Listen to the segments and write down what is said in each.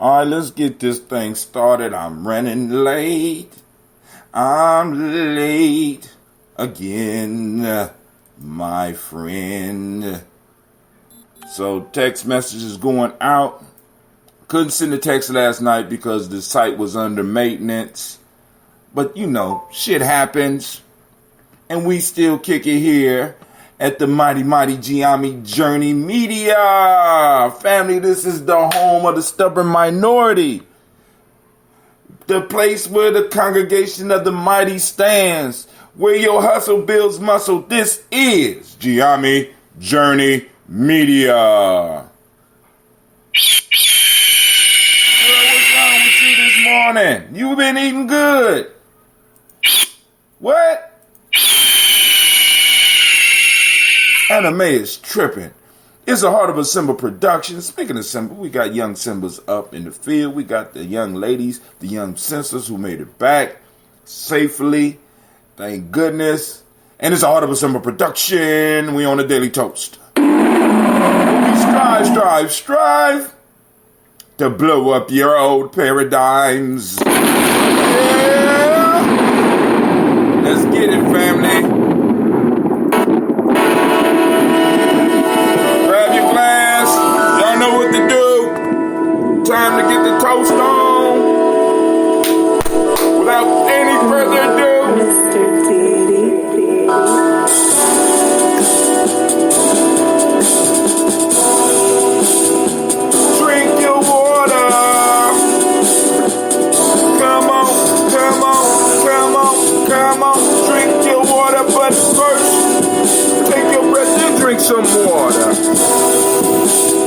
All right, let's get this thing started. I'm running late. I'm late again, my friend. So text messages going out. Couldn't send a text last night because the site was under maintenance. But you know, shit happens. And we still kick it here at the mighty Gye-Nyame Journey Media. Family, this is the home of the stubborn minority. The place where the congregation of the mighty stands. Where your hustle builds muscle. This is Gye-Nyame Journey Media. Well, what's wrong with you this morning? You been eating good. What? Anime is tripping. It's a Heart of a Simba production. Speaking of Simba, we got young Simbas up in the field. We got the young ladies, the young sisters who made it back safely. Thank goodness. And it's a Heart of a Simba production. We on a daily toast. We strive to blow up your old paradigms. Yeah. Let's get it, family. Time to get the toast on. Without any further ado, Mr. Diddy. Drink your water. Come on. Drink your water, but first, take your breath and drink some water.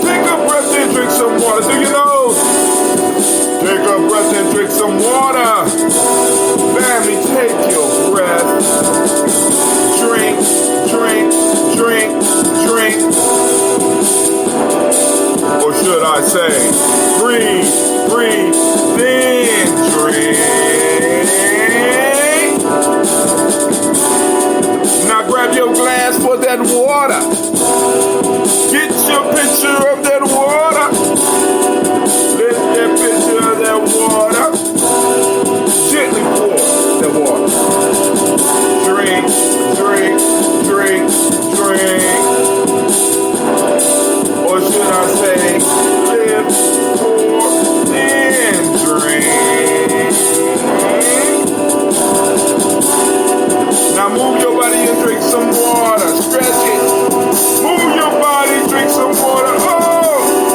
Take a breath and drink some water. Do you know? Take a breath and drink some water. Family, take your breath. Drink. Or should I say, breathe, then drink. Now grab your glass for that water. Get your picture of that water. Lift that picture of that water. Gently pour that water. Drink. Or should I say, lift, pour, then drink. Now move your body and drink some water. Stretch it. Move your body, drink some water. Oh!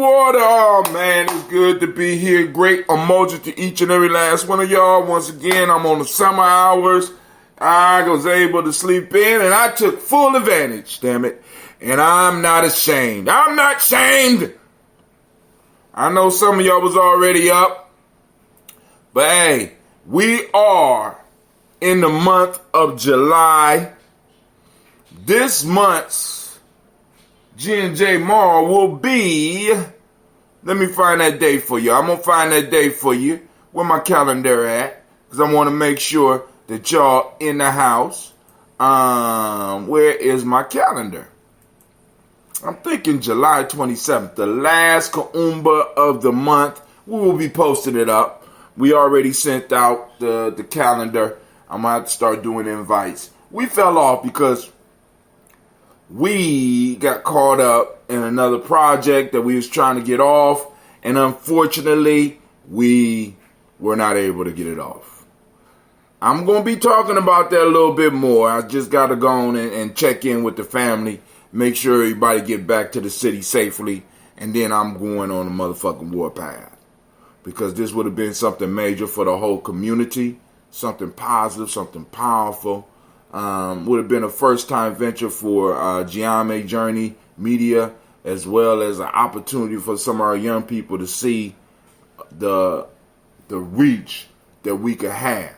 water. Oh, man, it's good to be here. Great Umoja to each and every last one of y'all. Once again, I'm on the summer hours. I was able to sleep in, and I took full advantage, damn it. And I'm not ashamed. I'm not ashamed. I know some of y'all was already up. But, hey, we are in the month of July. This month's G&J Mall will be, let me find that day for you. I'm going to find that day for you. Where my calendar at? Because I want to make sure that y'all in the house. Where is my calendar? I'm thinking July 27th, the last Kaumba of the month. We will be posting it up. We already sent out the calendar. I'm going to have to start doing invites. We fell off because we got caught up in another project that we was trying to get off. And unfortunately, we were not able to get it off. I'm going to be talking about that a little bit more. I just got to go on and check in with the family. Make sure everybody get back to the city safely. And then I'm going on a motherfucking warpath. Because this would have been something major for the whole community. Something positive, something powerful. Would have been a first-time venture for Gye-Nyame Journey Media. As well as an opportunity for some of our young people to see the reach that we could have.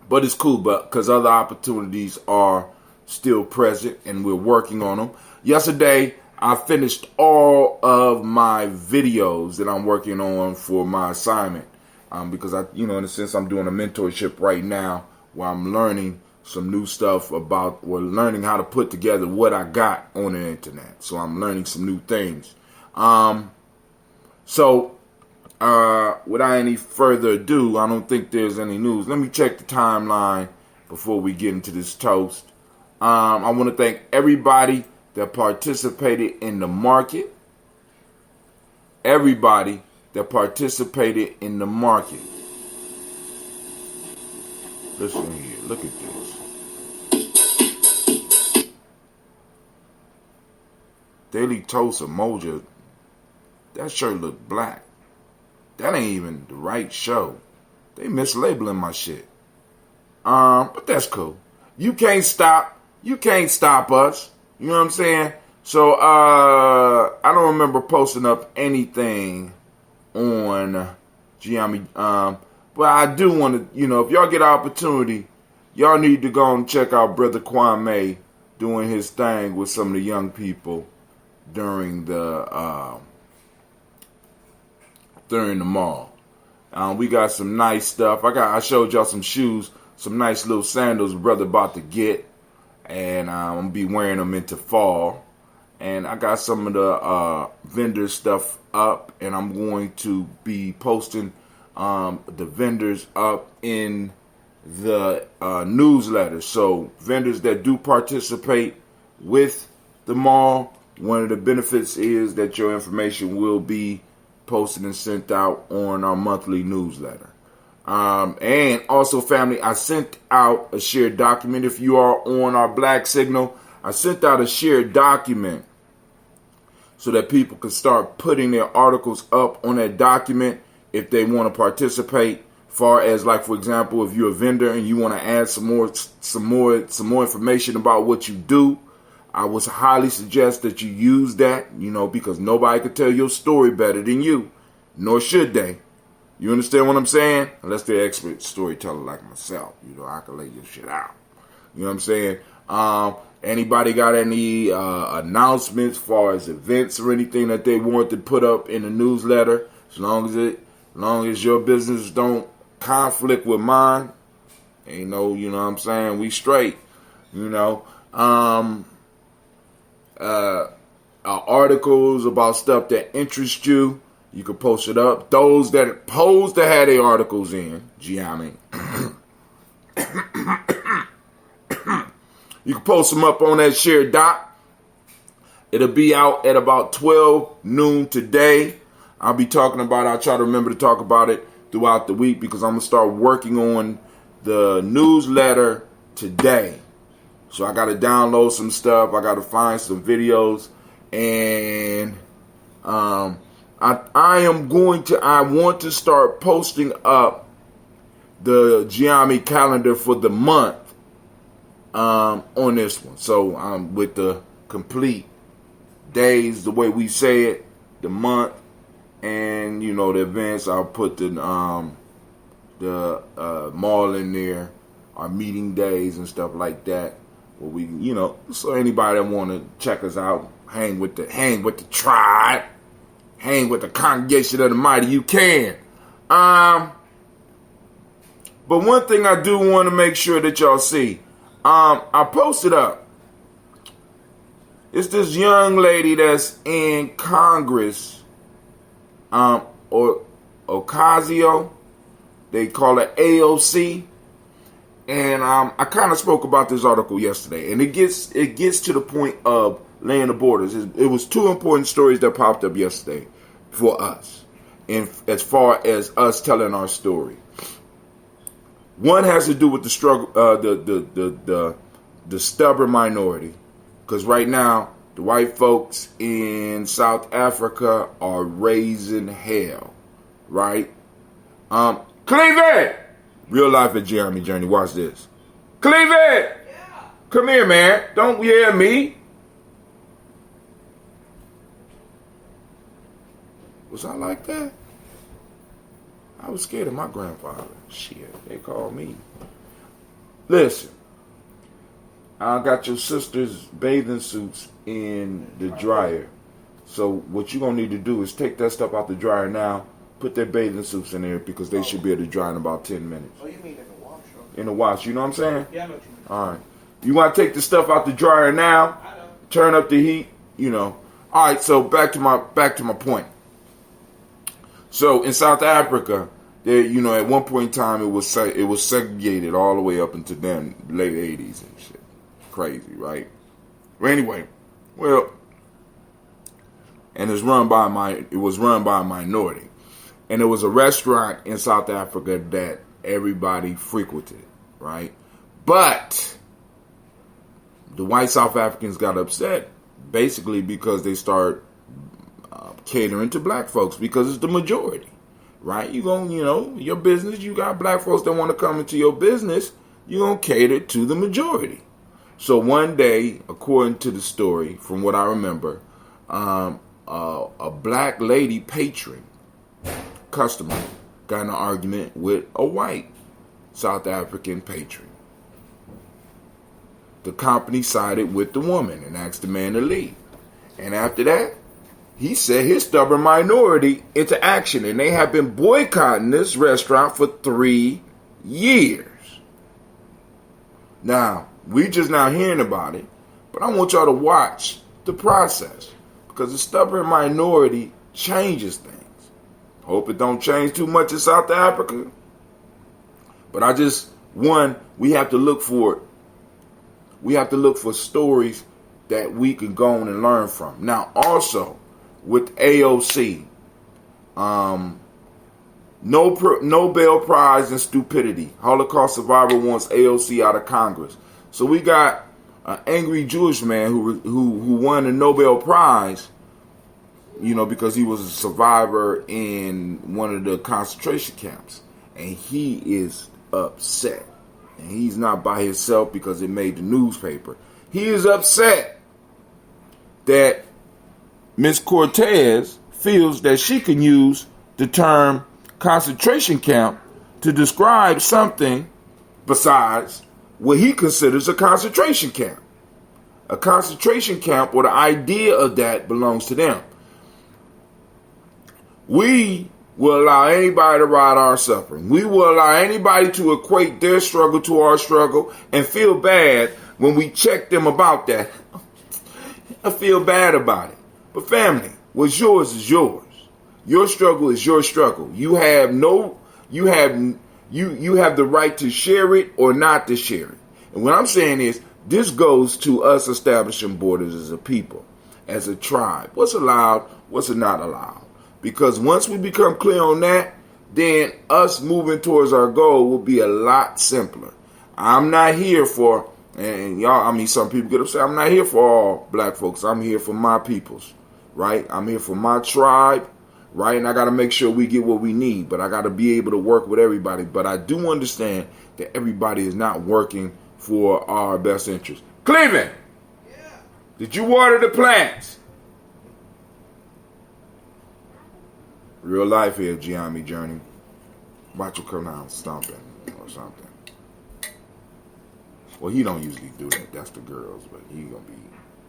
But it's cool, because other opportunities are still present, and we're working on them. Yesterday, I finished all of my videos that I'm working on for my assignment, because in a sense, I'm doing a mentorship right now where I'm learning some new stuff learning how to put together what I got on the internet. So I'm learning some new things. Without any further ado, I don't think there's any news. Let me check the timeline before we get into this toast. I want to thank everybody that participated in the market. Everybody that participated in the market. Listen here. Look at this. Daily Toast Umoja. That shirt look black. That ain't even the right show. They mislabeling my shit. But that's cool. You can't stop us. You know what I'm saying? So, I don't remember posting up anything on Gye-Nyame. But I do want to, if y'all get an opportunity, y'all need to go and check out Brother Kwame doing his thing with some of the young people during the mall. We got some nice stuff. I showed y'all some shoes, some nice little sandals brother about to get. And I'm going to be wearing them into fall. And I got some of the vendor stuff up. And I'm going to be posting the vendors up in the newsletter. So vendors that do participate with the mall, one of the benefits is that your information will be posted and sent out on our monthly newsletter. And also, family, I sent out a shared document. If you are on our Black Signal, I sent out a shared document so that people can start putting their articles up on that document if they want to participate. Far as, like, for example, if you're a vendor and you want to add some more information about what you do, I would highly suggest that you use that, because nobody could tell your story better than you, nor should they. You understand what I'm saying? Unless they're expert storyteller like myself. I can lay your shit out. You know what I'm saying? Anybody got any announcements as far as events or anything that they want to put up in the newsletter? As long as your business don't conflict with mine, you know what I'm saying? We straight. Articles about stuff that interest you. You can post it up. Those that pose to have their articles in, Gye-Nyame. You can post them up on that shared doc. It'll be out at about 12 noon today. I'll try to remember to talk about it throughout the week because I'm going to start working on the newsletter today. So I got to download some stuff. I got to find some videos and I want to start posting up the Gye-Nyame calendar for the month on this one. So with the complete days, the way we say it, the month, and the events. I'll put the mall in there, our meeting days and stuff like that. Where we, so anybody that want to check us out, hang with the tribe, hang with the congregation of the mighty, you can. But one thing I do want to make sure that y'all see, I posted up. It's this young lady that's in Congress, or Ocasio. They call it AOC. And I kind of spoke about this article yesterday, and it gets to the point of laying the borders. It was two important stories that popped up yesterday for us, and as far as us telling our story. One has to do with the struggle, the stubborn minority, because right now the white folks in South Africa are raising hell, right? Cleveland. Real life at Gye-Nyame Journey. Watch this. Cleveland! Yeah. Come here, man. Don't yell at me. Was I like that? I was scared of my grandfather. Shit, they called me. Listen. I got your sister's bathing suits in the dryer. So what you're going to need to do is take that stuff out the dryer now. Put their bathing suits in there because they should be able to dry in about 10 minutes. Oh, you mean in the wash? In the wash, you know what I'm saying? Yeah, I know what you mean. All right. You want to take the stuff out the dryer now? I know. Turn up the heat, All right, so back to my point. So in South Africa, there, at one point in time it was segregated all the way up into the late 80s and shit. Crazy, right? Well, anyway, and it was run by a minority. And there was a restaurant in South Africa that everybody frequented, right? But the white South Africans got upset, basically because they start catering to black folks because it's the majority, right? You gonna, your business, you got black folks that want to come into your business, you're gonna cater to the majority. So one day, according to the story, from what I remember, a black lady patron, customer, got in an argument with a white South African patron. The company sided with the woman and asked the man to leave. And after that, he set his stubborn minority into action, and they have been boycotting this restaurant for 3 years. Now, we just now hearing about it, but I want y'all to watch the process, because the stubborn minority changes things. Hope it don't change too much in South Africa. But we have to look for stories that we can go on and learn from. Now, also, with AOC, Nobel Prize in stupidity. Holocaust survivor wants AOC out of Congress. So we got an angry Jewish man who won the Nobel Prize, because he was a survivor in one of the concentration camps. And he is upset. And he's not by himself because it made the newspaper. He is upset that Miss Cortez feels that she can use the term concentration camp to describe something besides what he considers a concentration camp. A concentration camp, or the idea of that, belongs to them. We will allow anybody to ride our suffering. We will allow anybody to equate their struggle to our struggle and feel bad when we check them about that. I feel bad about it. But family, what's yours is yours. Your struggle is your struggle. You have the right to share it or not to share it. And what I'm saying is, this goes to us establishing borders as a people, as a tribe. What's allowed, what's not allowed. Because once we become clear on that, then us moving towards our goal will be a lot simpler. I'm not here for, and y'all, some people get upset, I'm not here for all black folks. I'm here for my peoples. right? I'm here for my tribe, right? And I got to make sure we get what we need, but I got to be able to work with everybody. But I do understand that everybody is not working for our best interest. Cleveland, did you water the plants? Real life here, Gye-Nyame Journey. Watch him come down stomping or something. Well, he don't usually do that. That's the girls, but he gonna be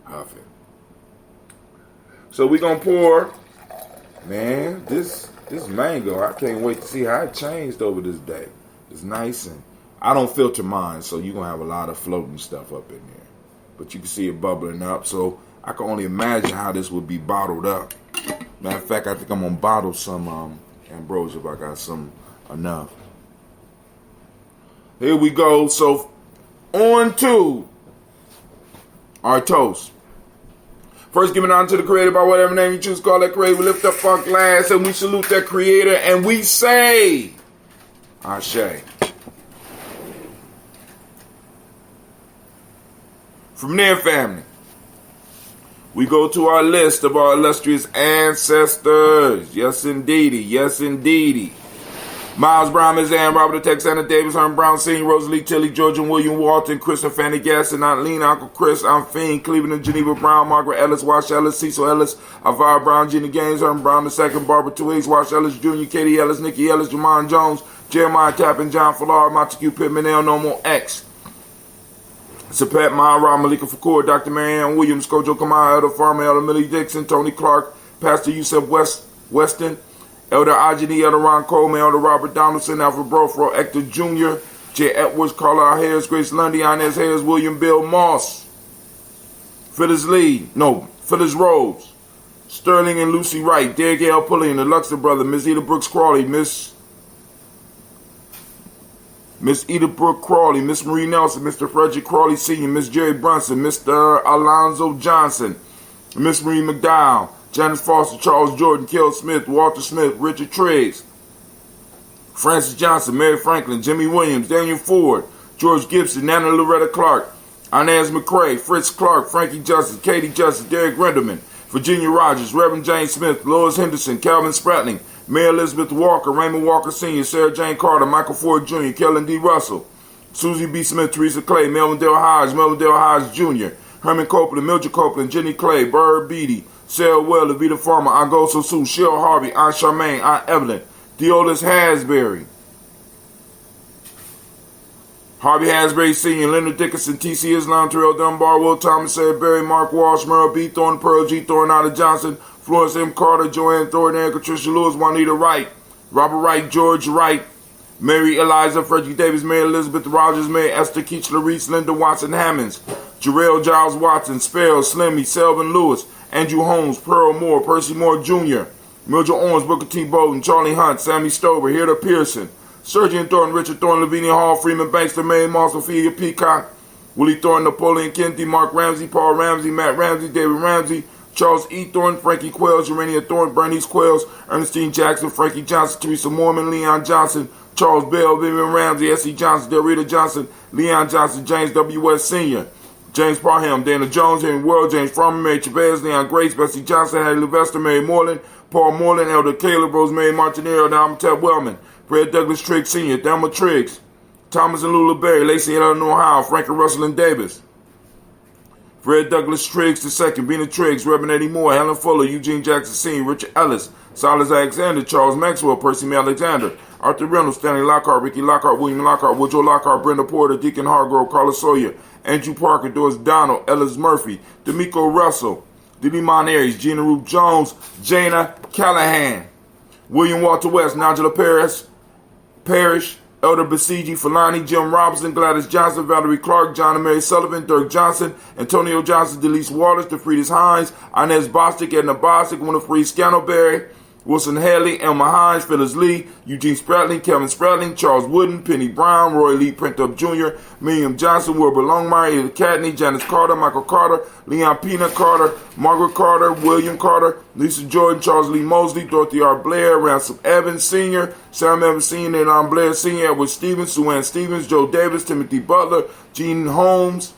huffing. So we gonna pour, man, this mango. I can't wait to see how it changed over this day. It's nice, and I don't filter mine, so you're gonna have a lot of floating stuff up in there. But you can see it bubbling up, so I can only imagine how this would be bottled up. Matter of fact, I think I'm gonna bottle some ambrosia if I got some enough. Here we go. So on to our toast. First, giving honor to the Creator by whatever name you choose to call that Creator. We lift up our glass and we salute that Creator and we say, Ashe. From there, family, we go to our list of our illustrious ancestors. Yes, indeedy. Yes, indeedy. Miles Brown, Ms. Ann, Robert Texana Davis, Herman Brown Sr., Rosalie Tilly, George and William Walton, Chris and Fanny Gasson, Aunt Lena, Uncle Chris, Aunt Fiend, Cleveland and Geneva Brown, Margaret Ellis, Wash Ellis, Cecil Ellis, Alvara Brown, Jenny Gaines, Herman Brown II, Barbara Twigs, Wash Ellis Jr., Katie Ellis, Nikki Ellis, Jamon Jones, Jeremiah Tappan, John Fallard, Montague Pittman, El Nomo X, Sapat Mahara, Malika Fakour, Dr. Marianne Williams, Kojo Kamau, Elder Farmer, Elder Millie Dixon, Tony Clark, Pastor Yusef Weston, Elder Ajani, Elder Ron Coleman, Elder Robert Donaldson, Alfred Brofro, Hector Jr., J. Edwards, Carla Harris, Grace Lundy, Inez Harris, William Bill Moss, Phyllis Rose, Sterling and Lucy Wright, Derek L. Pullian, the Luxor brother, Miss Eda Brooks Crawley, Miss Eda Brooke Crawley, Miss Marie Nelson, Mr. Frederick Crawley Sr., Miss Jerry Brunson, Mr. Alonzo Johnson, Miss Marie McDowell, Janice Foster, Charles Jordan, Kel Smith, Walter Smith, Richard Triggs, Francis Johnson, Mary Franklin, Jimmy Williams, Daniel Ford, George Gibson, Nana Loretta Clark, Inez McCrae, Fritz Clark, Frankie Justice, Katie Justice, Derek Renderman, Virginia Rogers, Reverend James Smith, Lois Henderson, Calvin Spratling, Mary Elizabeth Walker, Raymond Walker Sr., Sarah Jane Carter, Michael Ford Jr., Kellen D. Russell, Susie B. Smith, Teresa Clay, Melvin Dale Hodge Jr., Herman Copeland, Mildred Copeland, Jenny Clay, Burr Beatty, Sarah Well, Levita Farmer, Agoso Sue, Cheryl Harvey, Aunt Charmaine, Aunt Evelyn, Deolis Hasbury, Harvey Hasbury Sr., Leonard Dickinson, T.C. Islam, Terrell Dunbar, Will Thomas, Sarah Berry, Mark Walsh, Merle B. Thorne, Pearl G. Thorne, Ada Johnson, Florence M. Carter, Joanne Thornton, Erica Tricia Lewis, Juanita Wright, Robert Wright, George Wright, Mary Eliza, Frederick Davis, Mary Elizabeth Rogers, Mary Esther Keachler Reese, Linda Watson Hammonds, Jarrell Giles Watson, Spell, Slimmy, Selvin Lewis, Andrew Holmes, Pearl Moore, Percy Moore Jr., Mildred Owens, Booker T. Bowden, Charlie Hunt, Sammy Stover, Hilda Pearson, Sergeant Thornton, Richard Thornton, Lavinia Hall, Freeman Bankster, Mary Moss, Ophelia Peacock, Willie Thornton, Napoleon Kennedy, Mark Ramsey, Paul Ramsey, Matt Ramsey, David Ramsey, Charles E. Thornton, Frankie Quells, Urania Thornton, Bernice Quells, Ernestine Jackson, Frankie Johnson, Teresa Mormon, Leon Johnson, Charles Bell, Vivian Ramsey, S.E. Johnson, Delrita Johnson, Leon Johnson, James W. West Sr., James Parham, Dana Jones, Henry World, James Farmer, Mary Chavez, Leon Grace, Bessie Johnson, Hattie Levester, Mary Moreland, Paul Moreland, Elder Caleb, Rosemary Martinero, Dalmatep Wellman, Fred Douglas Triggs Sr., Thelma Triggs, Thomas and Lula Berry, Lacey and Eleanor Howe, Franklin Russell and Davis, Fred Douglas Triggs II, Bina Triggs, Reverend Eddie Moore, Helen Fuller, Eugene Jackson Sr., Richard Ellis, Silas Alexander, Charles Maxwell, Percy May Alexander, Arthur Reynolds, Stanley Lockhart, Ricky Lockhart, William Lockhart, Woodrow Lockhart, Brenda Porter, Deacon Hargrove, Carla Sawyer, Andrew Parker, Doris Donald, Ellis Murphy, D'Amico Russell, Diddy Aries, Gina Ruth Jones, Jana Callahan, William Walter West, Nigella Parrish, Elder Basiji Falani, Jim Robinson, Gladys Johnson, Valerie Clark, John and Mary Sullivan, Dirk Johnson, Antonio Johnson, Delise Waters, DeFriedis Hines, Inez Bostic, Edna Bostic, Winifred Scantleberry, Wilson Haley, Elma Hines, Phyllis Lee, Eugene Spratling, Kevin Spratling, Charles Wooden, Penny Brown, Roy Lee Printup Jr., Miriam Johnson, Wilbur Longmire, Eda Catney, Janice Carter, Michael Carter, Leon Peanut Carter, Margaret Carter, William Carter, Lisa Jordan, Charles Lee Mosley, Dorothy R. Blair, Ransom Evans Sr., Sam Evans Sr., Leon Blair Sr., Edward Stevens, Sue Ann Stevens, Joe Davis, Timothy Butler, Gene Holmes,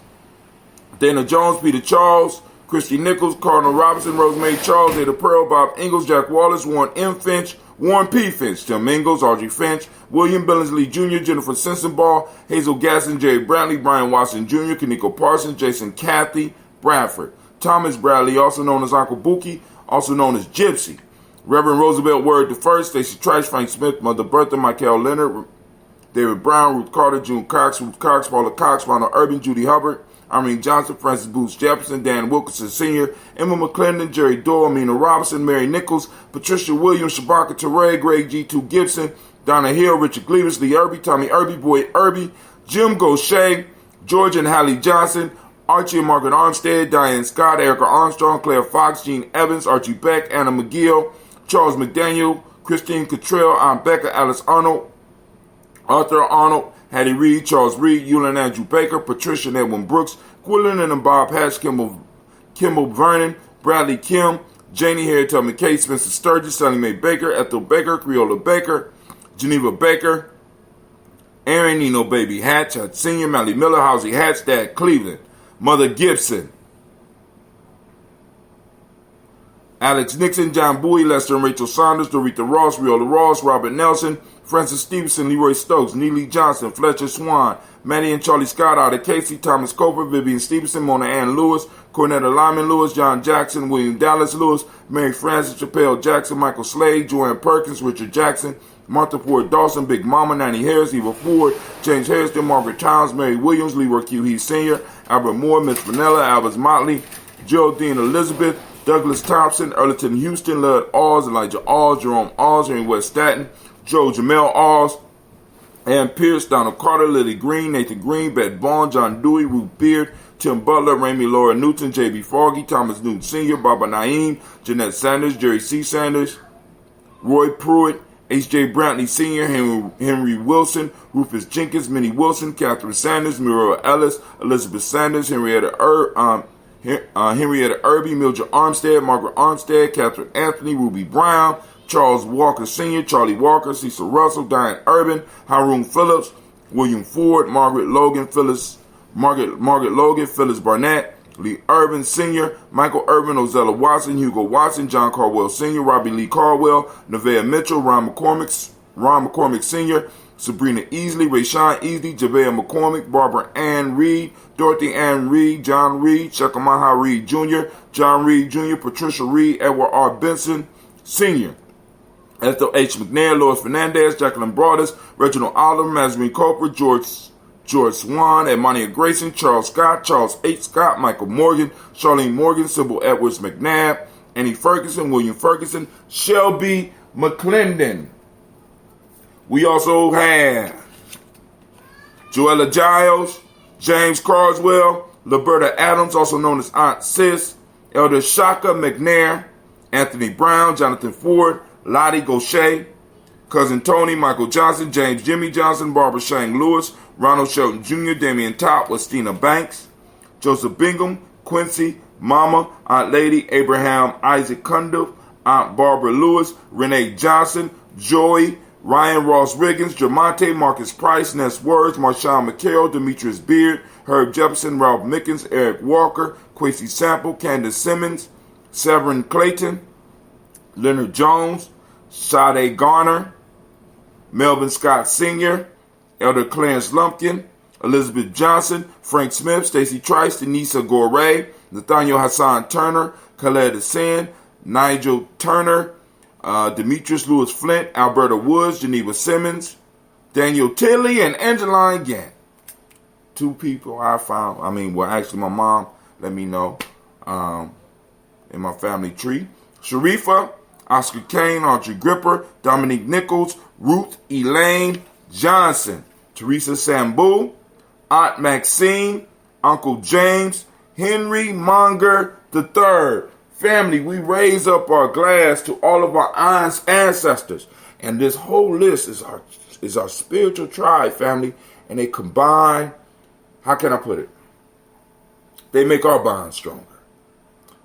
Dana Jones, Peter Charles, Christy Nichols, Cardinal Robinson, Rosemary Charles, Ada Pearl, Bob Ingalls, Jack Wallace, Warren M. Finch, Warren P. Finch, Tim Ingalls, Audrey Finch, William Billingsley Jr., Jennifer Sensenbaugh, Hazel Gasson, Jerry Brantley, Brian Watson Jr., Kaniko Parsons, Jason Kathy Bradford, Thomas Bradley, also known as Uncle Buki, also known as Gypsy, Reverend Roosevelt Word I, Stacey Trice, Frank Smith, Mother Bertha, Michael Leonard, David Brown, Ruth Carter, June Cox, Ruth Cox, Paula Cox, Ronald Urban, Judy Hubbard, Irene Johnson, Francis Booth Jefferson, Dan Wilkinson Sr., Emma McClendon, Jerry Doyle, Mina Robinson, Mary Nichols, Patricia Williams, Shabaka Teray, Greg G2 Gibson, Donna Hill, Richard Gleavis, Lee Irby, Tommy Irby, Boyd Irby, Jim Gaucher, George and Hallie Johnson, Archie and Margaret Armstead, Diane Scott, Erica Armstrong, Claire Fox, Gene Evans, Archie Beck, Anna McGill, Charles McDaniel, Christine Cottrell, Aunt Becca, Alice Arnold, Arthur Arnold, Hattie Reed, Charles Reed, Eulin Andrew Baker, Patricia and Edwin Brooks, Quillen and Bob Hatch, Kimball Vernon, Bradley Kim, Janie Harriet Tubman Kate, Spencer Sturgis, Sally Mae Baker, Ethel Baker, Creola Baker, Geneva Baker, Aaron Nino Baby Hatch, Senior, Mally Miller, Housie Hatch, Dad Cleveland, Mother Gibson, Alex Nixon, John Bowie, Lester and Rachel Saunders, Dorita Ross, Riola Ross, Robert Nelson, Francis Stevenson, Leroy Stokes, Neely Johnson, Fletcher Swan, Maddie and Charlie Scott, Ada Casey, Thomas Coper, Vivian Stevenson, Mona Ann Lewis, Cornetta Lyman Lewis, John Jackson, William Dallas Lewis, Mary Frances Chappelle Jackson, Michael Slade, Joanne Perkins, Richard Jackson, Martha Ford Dawson, Big Mama, Nanny Harris, Eva Ford, James Harrison, Margaret Towns, Mary Williams, Leroy Q. Heath Sr., Albert Moore, Miss Vanilla, Albert Motley, Geraldine Elizabeth, Douglas Thompson, Erleton Houston, Lud Oz, Elijah Oz, Jerome Oz, Henry West Staten, Joe Jamel Oz, Ann Pierce, Donald Carter, Lily Green, Nathan Green, Bette Vaughn, John Dewey, Ruth Beard, Tim Butler, Ramey Laura Newton, J.B. Foggy, Thomas Newton Sr., Baba Naeem, Jeanette Sanders, Jerry C. Sanders, Roy Pruitt, H.J. Brantley Sr., Henry Wilson, Rufus Jenkins, Minnie Wilson, Catherine Sanders, Muriel Ellis, Elizabeth Sanders, Henrietta Irby, Mildred Armstead, Margaret Armstead, Catherine Anthony, Ruby Brown, Charles Walker Sr., Charlie Walker, Cecil Russell, Diane Urban, Haroon Phillips, William Ford, Margaret Logan, Phyllis Barnett, Lee Urban Sr., Michael Urban, Ozella Watson, Hugo Watson, John Caldwell Sr., Robbie Lee Caldwell, Nevaeh Mitchell, Ron McCormick Sr., Sabrina Easley, Rayshawn Easley, Javea McCormick, Barbara Ann Reed, Dorothy Ann Reed, John Reed, Shekamaha Reed Jr., John Reed Jr., Patricia Reed, Edward R. Benson Sr., Ethel H. McNair, Lois Fernandez, Jacqueline Broadus, Reginald Oliver, Mazarine Cooper, George Swan, Edmonia Grayson, Charles Scott, Charles H. Scott, Michael Morgan, Charlene Morgan, Sybil Edwards McNabb, Annie Ferguson, William Ferguson, Shelby McClendon. We also have Joella Giles, James Carswell, Liberta Adams, also known as Aunt Sis, Elder Shaka McNair, Anthony Brown, Jonathan Ford, Lottie Gaucher, Cousin Tony, Michael Johnson, James Jimmy Johnson, Barbara Shang Lewis, Ronald Shelton Jr., Damian Top, Westina Banks, Joseph Bingham, Quincy, Mama, Aunt Lady, Abraham Isaac Cundiff, Aunt Barbara Lewis, Renee Johnson, Joey, Ryan Ross Riggins, Jamonte, Marcus Price, Ness Words, Marshawn McHale, Demetrius Beard, Herb Jefferson, Ralph Mickens, Eric Walker, Quincy Sample, Candace Simmons, Severin Clayton, Leonard Jones, Sade Garner, Melvin Scott Sr., Elder Clarence Lumpkin, Elizabeth Johnson, Frank Smith, Stacey Trice, Denisa Gore, Nathaniel Hassan Turner, Khaled Hassan, Nigel Turner, Demetrius Lewis Flint, Alberta Woods, Geneva Simmons, Daniel Tilley, and Angeline Gant. 2 people I found, actually my mom let me know in my family tree. Sharifa, Oscar Kane, Audrey Gripper, Dominique Nichols, Ruth Elaine Johnson, Teresa Sambu, Aunt Maxine, Uncle James, Henry Monger III. Family, we raise up our glass to all of our ancestors. And this whole list is our spiritual tribe, family. And they combine, how can I put it? They make our bond stronger.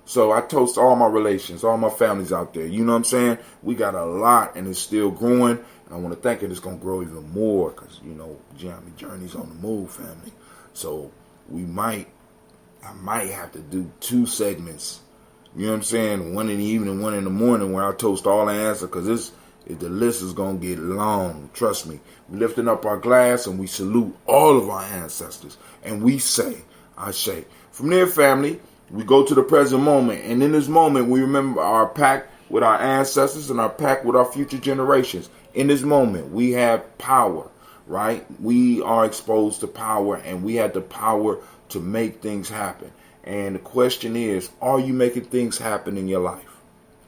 So I toast all my relations, all my families out there. You know what I'm saying? We got a lot and it's still growing. And I want to thank it. It's going to grow even more because, Gye-Nyame Journey's on the move, family. So we might I might have to do 2 segments. You know what I'm saying? One in the evening, one in the morning, where I toast all the answers, because the list is going to get long. Trust me. We're lifting up our glass and we salute all of our ancestors. And we say, Ashe. From there, family, we go to the present moment. And in this moment, we remember our pact with our ancestors and our pact with our future generations. In this moment, we have power, right? We are exposed to power, and we have the power to make things happen. And the question is, are you making things happen in your life,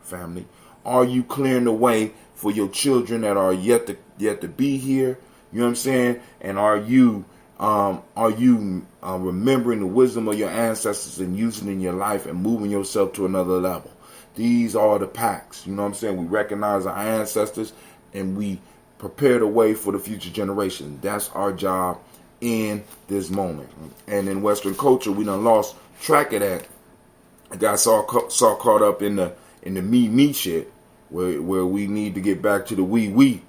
family? Are you clearing the way for your children that are yet to be here? You know what I'm saying? And are you remembering the wisdom of your ancestors and using it in your life and moving yourself to another level? These are the pacts. You know what I'm saying? We recognize our ancestors and we prepare the way for the future generation. That's our job in this moment. And in Western culture, we done lost track of that. I got so caught up in the me shit, where we need to get back to the we,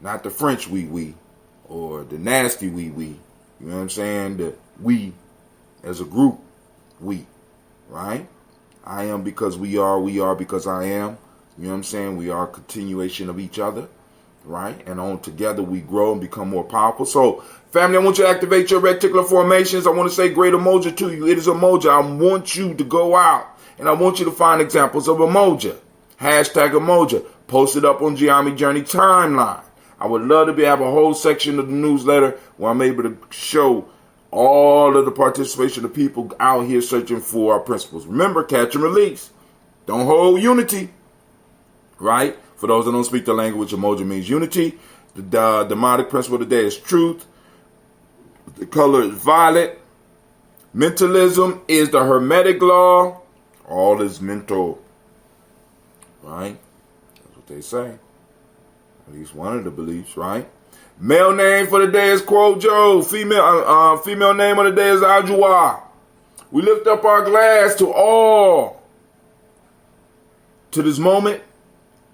not the French we, or the nasty we. You know what I'm saying? The we as a group, we, right? I am because we are because I am. You know what I'm saying? We are a continuation of each other, right? And on together we grow and become more powerful. So, family, I want you to activate your reticular formations. I want to say great Umoja to you. It is Umoja. I want you to go out and I want you to find examples of Umoja. Hashtag Umoja. Post it up on Gye-Nyame Journey timeline. I would love to have a whole section of the newsletter where I'm able to show all of the participation of people out here searching for our principles. Remember, catch and release. Don't hold unity. Right? For those that don't speak the language, Umoja means unity. The demonic principle of the day is truth. The color is violet. Mentalism is the Hermetic law. All is mental. Right? That's what they say. At least one of the beliefs, right? Male name for the day is Kwojo. Female name of the day is Ajua. We lift up our glass to this moment.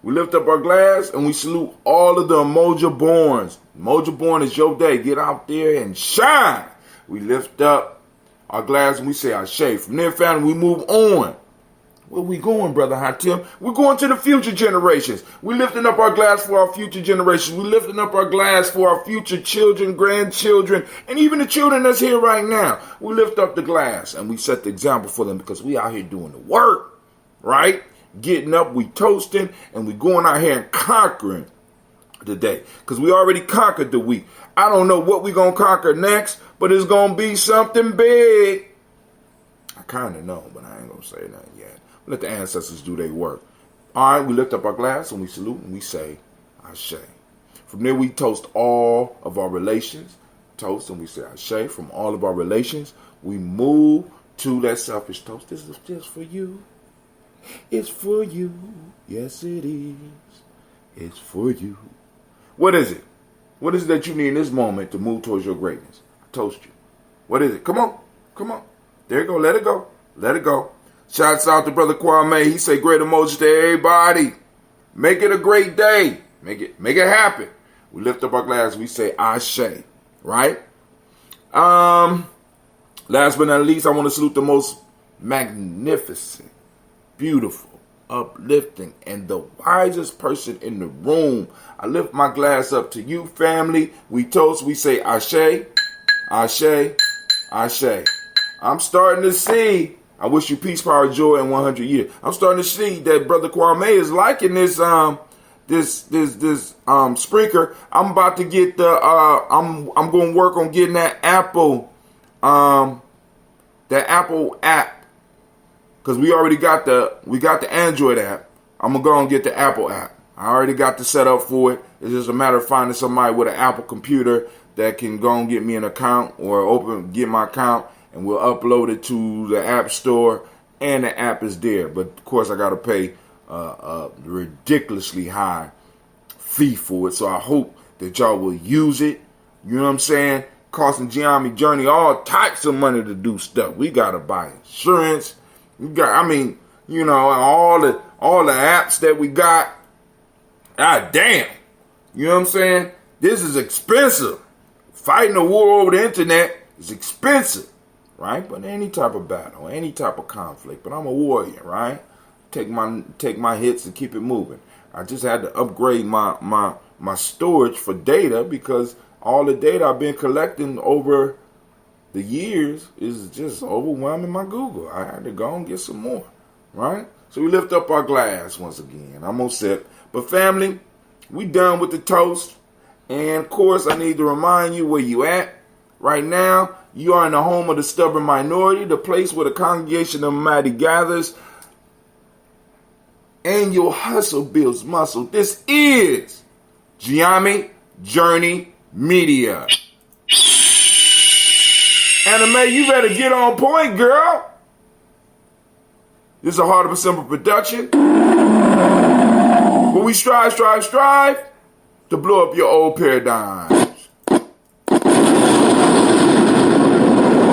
We lift up our glass and we salute all of the Umoja borns. Umoja born is your day. Get out there and shine. We lift up our glass and we say Ashe. From there, family, we move on. Where we going, Brother Hatim? We're going to the future generations. We're lifting up our glass for our future generations. We're lifting up our glass for our future children, grandchildren, and even the children that's here right now. We lift up the glass and we set the example for them because we out here doing the work, right? Getting up, we toasting, and we going out here and conquering the day. Because we already conquered the week. I don't know what we're going to conquer next, but it's going to be something big. I kind of know, but I ain't going to say nothing yet. Let the ancestors do their work. All right, we lift up our glass and we salute and we say, Ashe. From there, we toast all of our relations. Toast and we say, Ashe. From all of our relations, we move to that selfish toast. This is just for you. It's for you. Yes, it is. It's for you. What is it? What is it that you need in this moment to move towards your greatness? I toast you. What is it? Come on. Come on. There you go. Let it go. Let it go. Shouts out to Brother Kwame. He say great Umoja to everybody. Make it a great day. Make it happen. We lift up our glass. We say Ashe. Right? Last but not least, I want to salute the most magnificent, beautiful, uplifting, and the wisest person in the room. I lift my glass up to you, family. We toast. We say Ashe. Ashe. Ashe. I'm starting to see. I wish you peace, power, joy, and 100 years. I'm starting to see that Brother Kwame is liking this Spreaker. I'm about to get the I'm going to work on getting that Apple app, because we already got the Android app. I'm gonna go and get the Apple app. I already got the setup for it. It's just a matter of finding somebody with an Apple computer that can go and get me an account or get my account. And we'll upload it to the App Store, and the app is there. But, of course, I got to pay a ridiculously high fee for it. So I hope that y'all will use it. You know what I'm saying? Costing Gye-Nyame Journey all types of money to do stuff. We got to buy insurance. We got, all the apps that we got. God damn. You know what I'm saying? This is expensive. Fighting a war over the internet is expensive. right? But any type of battle, any type of conflict. But I'm a warrior, right? Take my hits and keep it moving. I just had to upgrade my storage for data because all the data I've been collecting over the years is just overwhelming my Google. I had to go and get some more, right? So we lift up our glass once again. I'm gonna sip. But family, we done with the toast. And of course, I need to remind you where you at. Right now, you are in the home of the stubborn minority, the place where the congregation of the mighty gathers and your hustle builds muscle. This is Gye-Nyame Journey Media. Anime, you better get on point, girl. This is a Heart of a Simple production. Where we strive to blow up your old paradigms.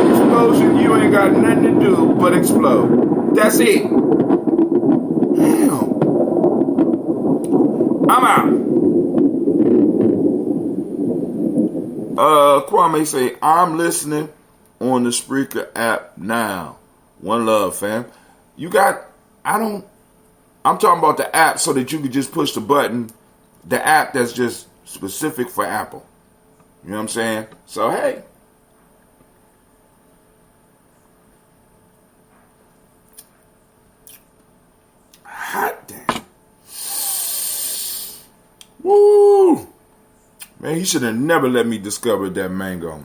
Explosion, you ain't got nothing to do but explode. That's it. Damn. I'm out. Kwame say, I'm listening on the Spreaker app now. One love, fam. I'm talking about the app so that you can just push the button. The app that's just specific for Apple. You know what I'm saying? So, hey. Hot damn. Woo. Man, he should have never let me discover that mango.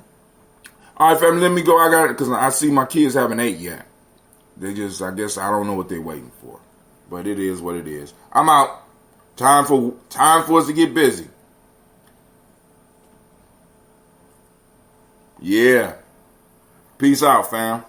All right, family, let me go. I got it because I see my kids haven't ate yet. I guess I don't know what they're waiting for. But it is what it is. I'm out. Time for us to get busy. Yeah. Peace out, fam.